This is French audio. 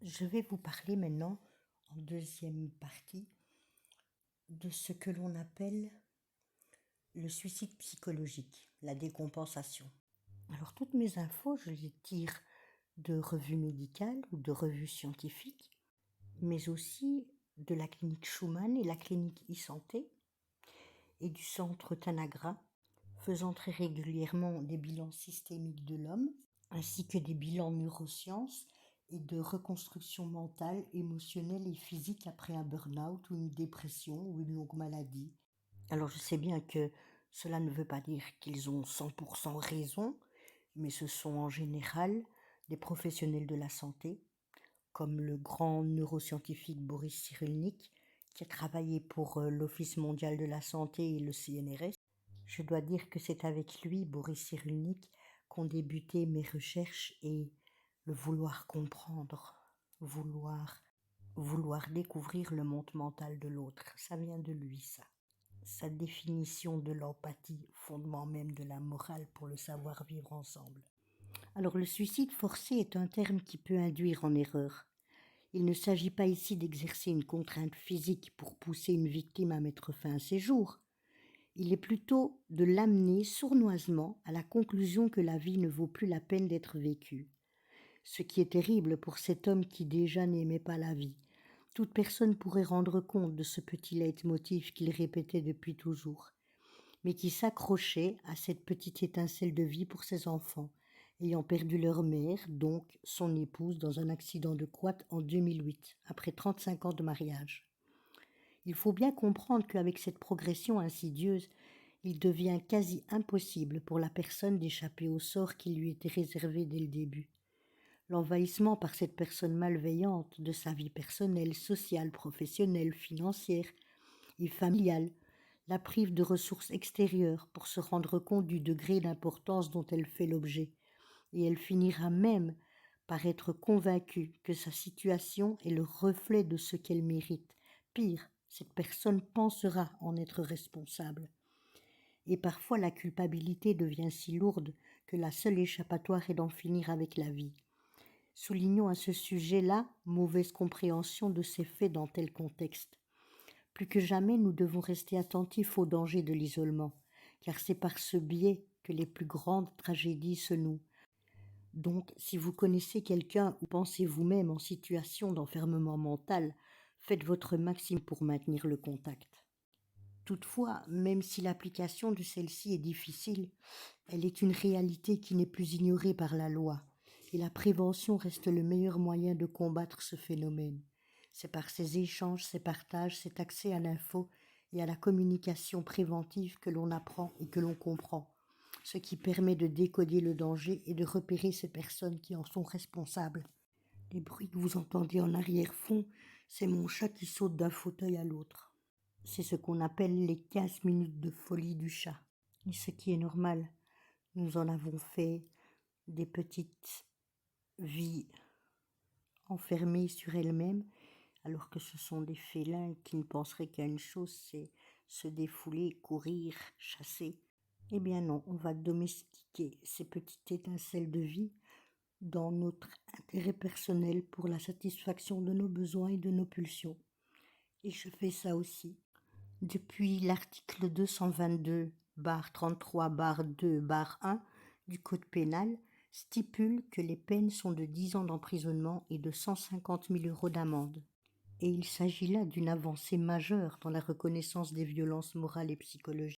Je vais vous parler maintenant, en deuxième partie, de ce que l'on appelle le suicide psychologique, la décompensation. Alors toutes mes infos, je les tire de revues médicales ou de revues scientifiques, mais aussi de la clinique Schumann et la clinique e-santé et du centre Tanagra, faisant très régulièrement des bilans systémiques de l'homme, ainsi que des bilans neurosciences et de reconstruction mentale, émotionnelle et physique après un burn-out ou une dépression ou une longue maladie. Alors je sais bien que cela ne veut pas dire qu'ils ont 100% raison, mais ce sont en général des professionnels de la santé, comme le grand neuroscientifique Boris Cyrulnik, qui a travaillé pour l'Office mondial de la santé et le CNRS. Je dois dire que c'est avec lui, Boris Cyrulnik, qu'ont débuté mes recherches et le vouloir comprendre, vouloir découvrir le monde mental de l'autre. Ça vient de lui, ça. Sa définition de l'empathie, fondement même de la morale pour le savoir-vivre ensemble. Alors le suicide forcé est un terme qui peut induire en erreur. Il ne s'agit pas ici d'exercer une contrainte physique pour pousser une victime à mettre fin à ses jours. Il est plutôt de l'amener sournoisement à la conclusion que la vie ne vaut plus la peine d'être vécue. Ce qui est terrible pour cet homme qui déjà n'aimait pas la vie. Toute personne pourrait rendre compte de ce petit leitmotiv qu'il répétait depuis toujours, mais qui s'accrochait à cette petite étincelle de vie pour ses enfants, ayant perdu leur mère, donc son épouse, dans un accident de quad en 2008, après 35 ans de mariage. Il faut bien comprendre qu'avec cette progression insidieuse, il devient quasi impossible pour la personne d'échapper au sort qui lui était réservé dès le début. L'envahissement par cette personne malveillante de sa vie personnelle, sociale, professionnelle, financière et familiale la prive de ressources extérieures pour se rendre compte du degré d'importance dont elle fait l'objet, et elle finira même par être convaincue que sa situation est le reflet de ce qu'elle mérite. Pire, cette personne pensera en être responsable. Et parfois la culpabilité devient si lourde que la seule échappatoire est d'en finir avec la vie. Soulignons à ce sujet-là mauvaise compréhension de ces faits dans tel contexte. Plus que jamais, nous devons rester attentifs au danger de l'isolement, car c'est par ce biais que les plus grandes tragédies se nouent. Donc, si vous connaissez quelqu'un ou pensez vous-même en situation d'enfermement mental, faites votre maximum pour maintenir le contact. Toutefois, même si l'application de celle-ci est difficile, elle est une réalité qui n'est plus ignorée par la loi, et la prévention reste le meilleur moyen de combattre ce phénomène. C'est par ces échanges, ces partages, cet accès à l'info et à la communication préventive que l'on apprend et que l'on comprend, ce qui permet de décoder le danger et de repérer ces personnes qui en sont responsables. Les bruits que vous entendez en arrière-fond, c'est mon chat qui saute d'un fauteuil à l'autre. C'est ce qu'on appelle les 15 minutes de folie du chat. Et ce qui est normal, nous en avons fait des petites vies enfermées sur elles-mêmes, alors que ce sont des félins qui ne penseraient qu'à une chose, c'est se défouler, courir, chasser. Eh bien non, on va domestiquer ces petites étincelles de vie dans notre intérêt personnel pour la satisfaction de nos besoins et de nos pulsions. Et je fais ça aussi. Depuis l'article 222-33-2-1 du Code pénal stipule que les peines sont de 10 ans d'emprisonnement et de 150 000 € d'amende. Et il s'agit là d'une avancée majeure dans la reconnaissance des violences morales et psychologiques.